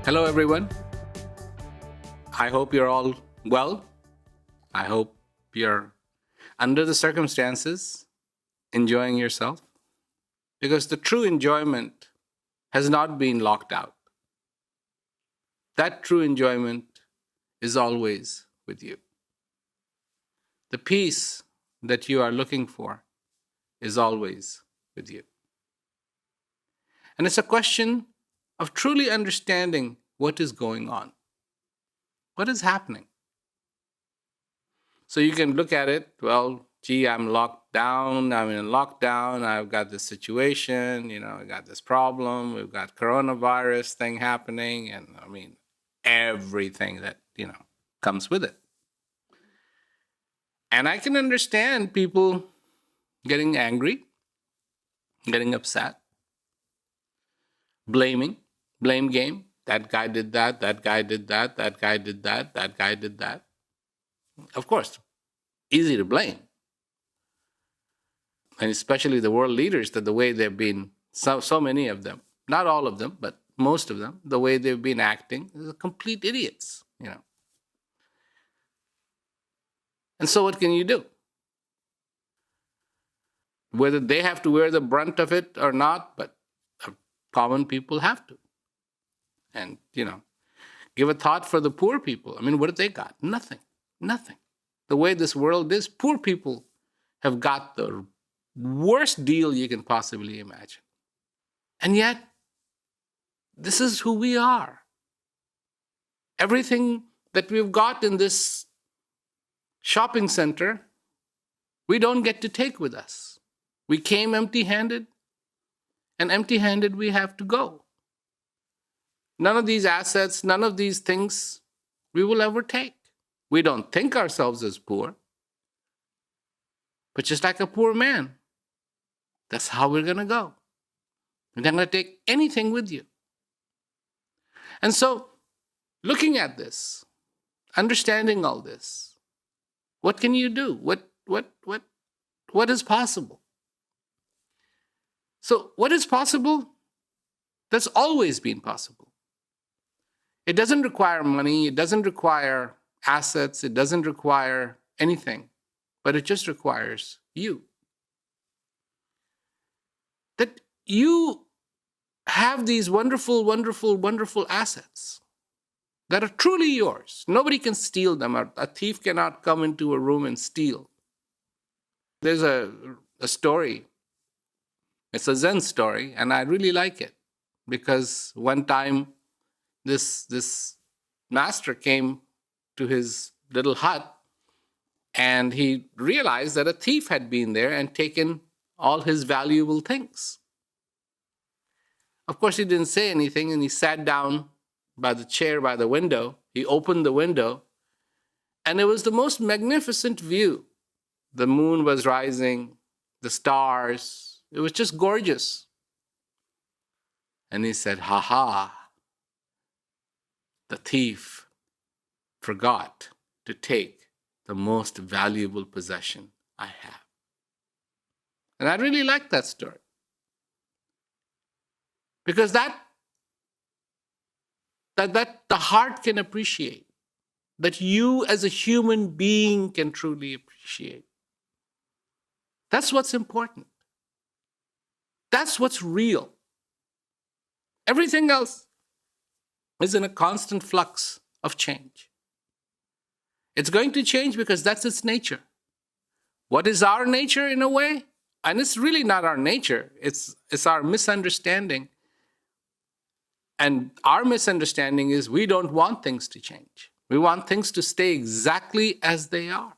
Hello, everyone. I hope you're all well. I hope you're, under the circumstances, enjoying yourself. Because the true enjoyment has not been locked out. That true enjoyment is always with you. The peace that you are looking for is always with you. And it's a question of truly understanding what is going on. What is happening? So you can look at it, well, gee, I'm locked down, I'm in lockdown, I've got this situation, I got this problem, we've got coronavirus thing happening, and everything that, comes with it. And I can understand people getting angry, getting upset, blame game. That guy did that, that guy did that, that guy did that, that guy did that. Of course, easy to blame. And especially the world leaders, that the way they've been, so many of them, not all of them, but most of them, the way they've been acting is complete idiots, And so what can you do? Whether they have to wear the brunt of it or not, but common people have to. And, give a thought for the poor people. What have they got? Nothing. The way this world is, poor people have got the worst deal you can possibly imagine. And yet, this is who we are. Everything that we've got in this shopping center, we don't get to take with us. We came empty-handed, and empty-handed we have to go. None of these assets, none of these things we will ever take. We don't think ourselves as poor, but just like a poor man, that's how we're going to go. You're not going to take anything with you. And so, looking at this, understanding all this, what can you do? What is possible? So, what is possible? That's always been possible. It doesn't require money, it doesn't require assets, it doesn't require anything, but it just requires you. That you have these wonderful, wonderful, wonderful assets that are truly yours. Nobody can steal them. A thief cannot come into a room and steal. There's a story. It's a Zen story, and I really like it because one time this master came to his little hut and he realized that a thief had been there and taken all his valuable things. Of course, he didn't say anything, and he sat down by the chair by the window. He opened the window, and it was the most magnificent view. The moon was rising, the stars. It was just gorgeous. And he said, "Ha ha, the thief forgot to take the most valuable possession I have." And I really like that story. Because that the heart can appreciate, that you as a human being can truly appreciate. That's what's important. That's what's real. Everything else is in a constant flux of change. It's going to change because that's its nature. What is our nature in a way? And it's really not our nature. It's our misunderstanding. And our misunderstanding is we don't want things to change. We want things to stay exactly as they are.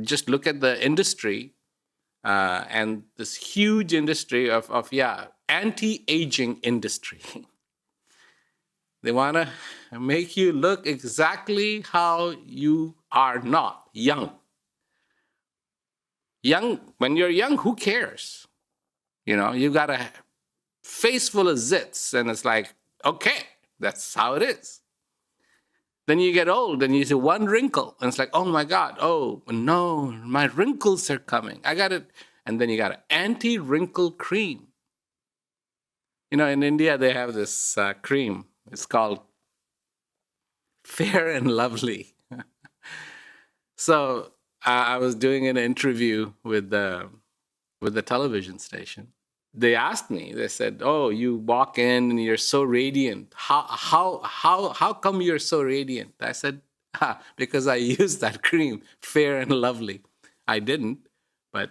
Just look at the industry and this huge industry of anti-aging industry. They want to make you look exactly how you are not, young. When you're young, who cares? You've got a face full of zits, and it's like, okay, that's how it is. Then you get old and you see one wrinkle, and it's like, oh my God, oh no, my wrinkles are coming. I got it. And then you got an anti-wrinkle cream. In India, they have this cream. It's called Fair and Lovely. So I was doing an interview with the television station. They asked me. They said, "Oh, you walk in and you're so radiant. How come you're so radiant?" I said, "Because I used that cream, Fair and Lovely." I didn't, but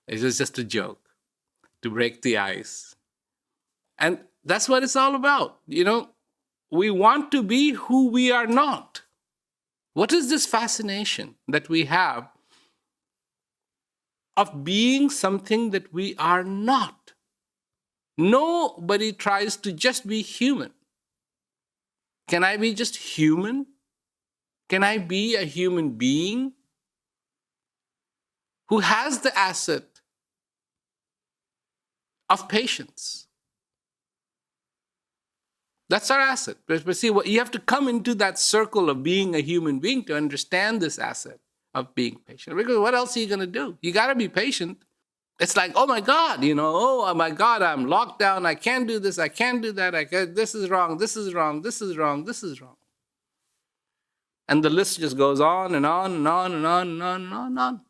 it was just a joke to break the ice. And that's what it's all about. We want to be who we are not. What is this fascination that we have of being something that we are not? Nobody tries to just be human. Can I be just human? Can I be a human being who has the asset of patience? That's our asset. But see, you have to come into that circle of being a human being to understand this asset of being patient. Because what else are you going to do? You got to be patient. It's like, oh my God, oh my God, I'm locked down. I can't do this. I can't do that. This is wrong. This is wrong. This is wrong. This is wrong. And the list just goes on and on and on and on and on and on and on.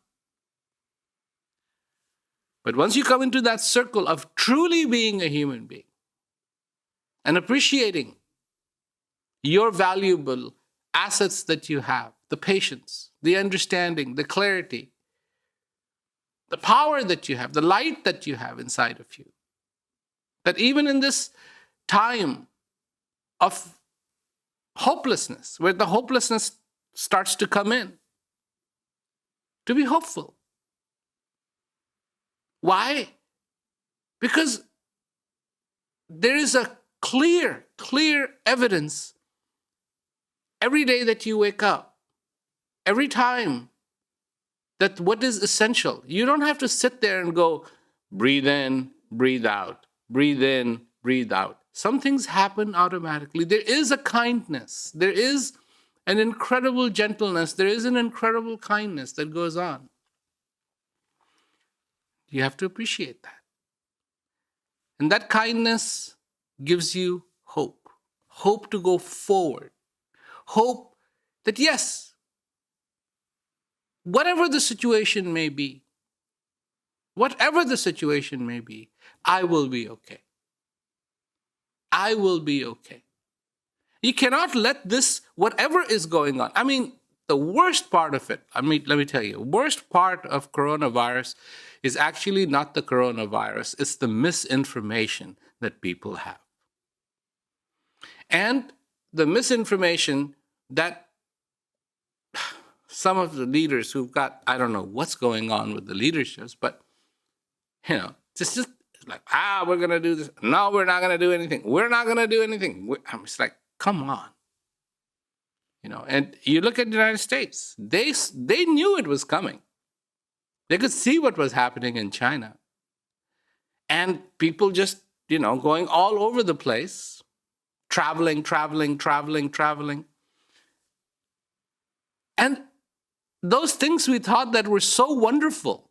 But once you come into that circle of truly being a human being and appreciating your valuable assets that you have, the patience, the understanding, the clarity, the power that you have, the light that you have inside of you, that even in this time of hopelessness, where the hopelessness starts to come in, to be hopeful. Why? Because there is a clear evidence every day that you wake up, every time, that what is essential. You don't have to sit there and go, breathe in, breathe out, breathe in, breathe out. Some things happen automatically. There is a kindness. There is an incredible gentleness. There is an incredible kindness that goes on. You have to appreciate that. And that kindness gives you hope. Hope to go forward. Hope that yes, whatever the situation may be, I will be okay. I will be okay. You cannot let this, whatever is going on. I mean, the worst part of it, let me tell you, worst part of coronavirus is actually not the coronavirus, it's the misinformation that people have. And the misinformation that some of the leaders who've got, I don't know what's going on with the leaderships, but, just like, we're going to do this. No, we're not going to do anything. We're not going to do anything. I'm just like, come on. And you look at the United States, they knew it was coming. They could see what was happening in China. And people just, going all over the place, traveling. And those things we thought that were so wonderful,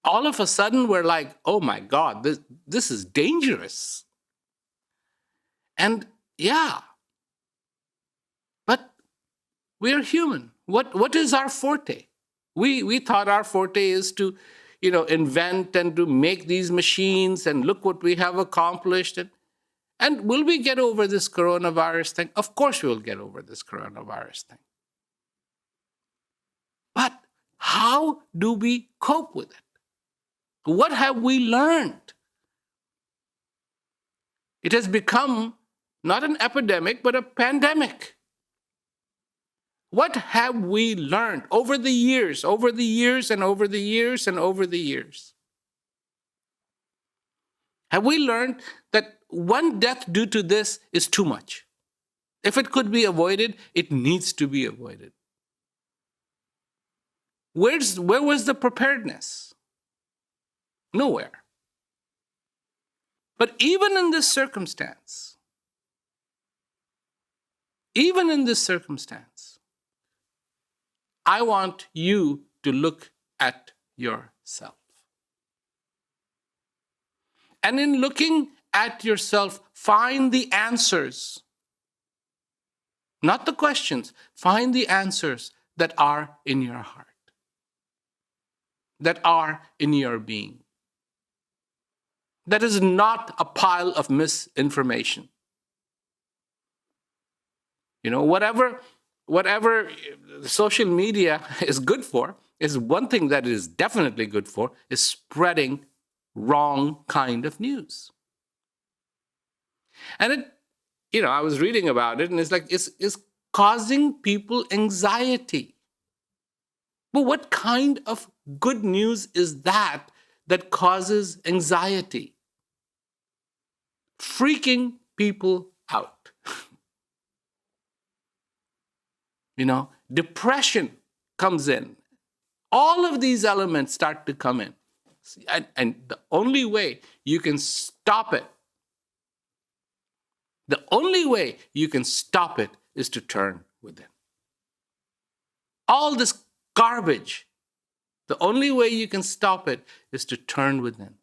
all of a sudden we're like, oh my God, this is dangerous. And yeah, but we're human. What is our forte? We thought our forte is to, invent and to make these machines, and look what we have accomplished. And will we get over this coronavirus thing? Of course we'll get over this coronavirus thing. But how do we cope with it? What have we learned? It has become not an epidemic, but a pandemic. What have we learned over the years? Have we learned that one death due to this is too much? If it could be avoided, it needs to be avoided. Where was the preparedness? Nowhere. But even in this circumstance, even in this circumstance, I want you to look at yourself. And in looking at yourself, find the answers. Not the questions. Find the answers that are in your heart, that are in your being. That is not a pile of misinformation. Whatever social media is good for, is one thing that it is definitely good for, is spreading wrong kind of news. And I was reading about it, and it's like it's causing people anxiety. But what kind of good news is that causes anxiety? Freaking people out. Depression comes in. All of these elements start to come in. And the only way you can stop it, is to turn within. All this garbage, the only way you can stop it is to turn within.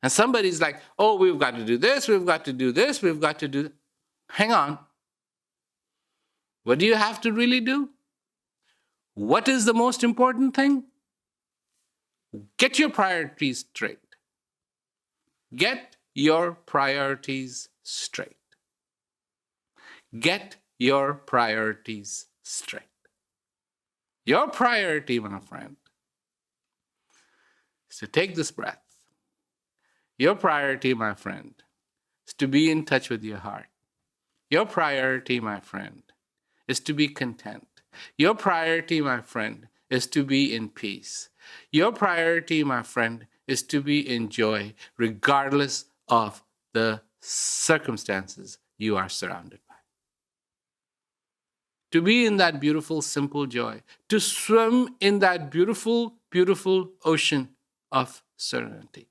And somebody's like, oh, we've got to do this, we've got to do this, we've got to do that. Hang on. What do you have to really do? What is the most important thing? Get your priorities straight. Get your priorities straight. Get your priorities straight. Your priority, my friend, is to take this breath. Your priority, my friend, is to be in touch with your heart. Your priority, my friend, is to be content. Your priority, my friend, is to be in peace. Your priority, my friend, is to be in joy, regardless of the circumstances you are surrounded by. To be in that beautiful, simple joy. To swim in that beautiful, beautiful ocean of serenity.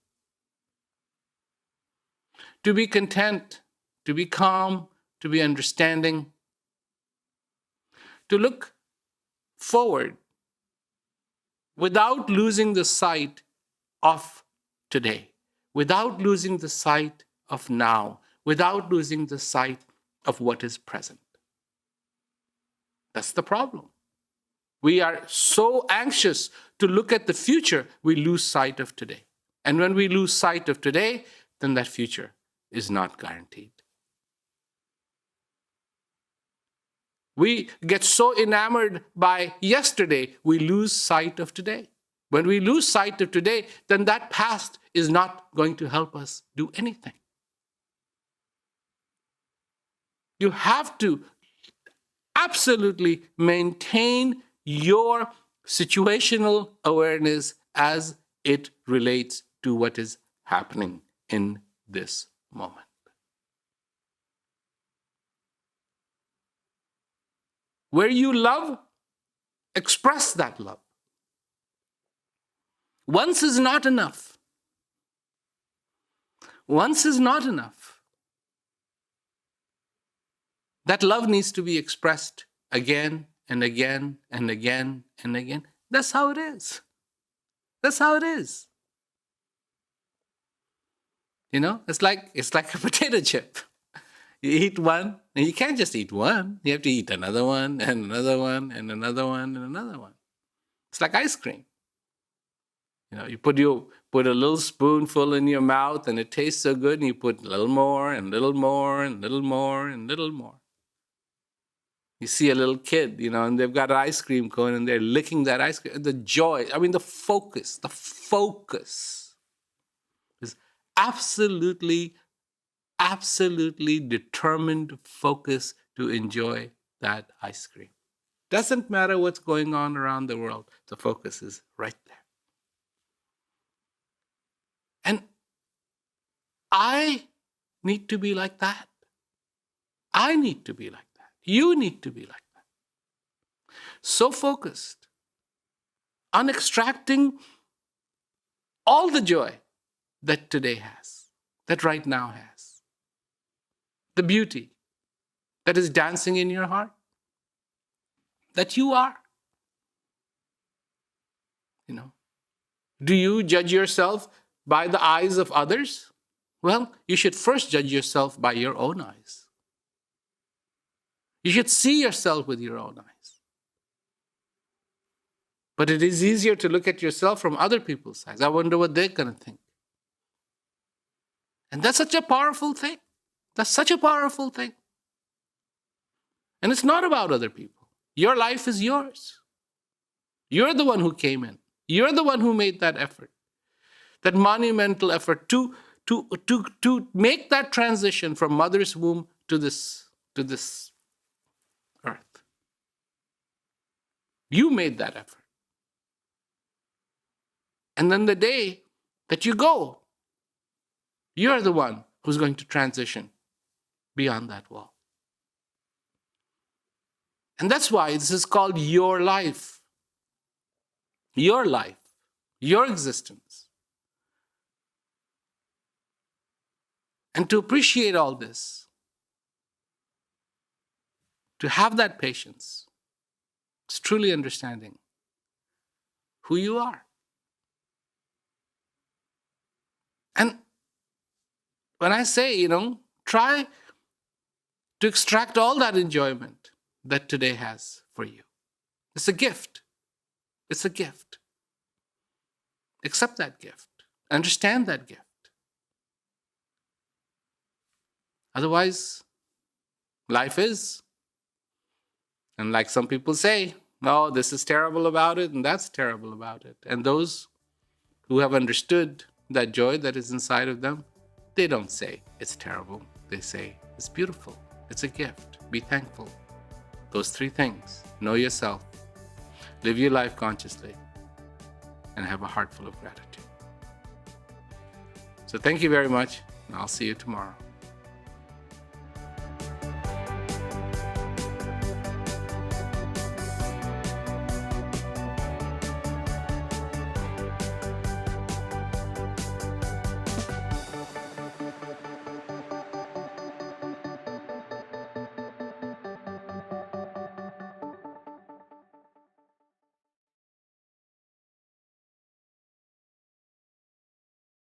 To be content, to be calm, to be understanding. To look forward without losing the sight of today, without losing the sight of now, without losing the sight of what is present. That's the problem. We are so anxious to look at the future, we lose sight of today. And when we lose sight of today, then that future is not guaranteed. We get so enamored by yesterday, we lose sight of today. When we lose sight of today, then that past is not going to help us do anything. You have to absolutely maintain your situational awareness as it relates to what is happening in this moment. Where you love, express that love. Once is not enough. Once is not enough. That love needs to be expressed again and again and again and again. That's how it is. That's how it is. It's like a potato chip. You eat one, and you can't just eat one. You have to eat another one, and another one, and another one, and another one. It's like ice cream. You put a little spoonful in your mouth, and it tastes so good, and you put a little more, and a little more, and a little more, and a little more. You see a little kid, and they've got an ice cream cone, and they're licking that ice cream. The joy, the focus is absolutely determined focus to enjoy that ice cream. Doesn't matter what's going on around the world, the focus is right there. And I need to be like that. I need to be like that. You need to be like that. So focused on extracting all the joy that today has, that right now has. The beauty that is dancing in your heart? That you are? Do you judge yourself by the eyes of others? Well, you should first judge yourself by your own eyes. You should see yourself with your own eyes. But it is easier to look at yourself from other people's eyes. I wonder what they're going to think. And that's such a powerful thing. That's such a powerful thing. And it's not about other people. Your life is yours. You're the one who came in. You're the one who made that effort, that monumental effort to make that transition from mother's womb to this earth. You made that effort. And then the day that you go, you're the one who's going to transition beyond that wall. And that's why this is called your life. Your life, your existence. And to appreciate all this, to have that patience, is truly understanding who you are. And when I say, try to extract all that enjoyment that today has for you. It's a gift. It's a gift. Accept that gift. Understand that gift. Otherwise, life is. And like some people say, oh, this is terrible about it and that's terrible about it. And those who have understood that joy that is inside of them, they don't say it's terrible. They say it's beautiful. It's a gift. Be thankful. Those three things. Know yourself. Live your life consciously and have a heart full of gratitude. So thank you very much, and I'll see you tomorrow.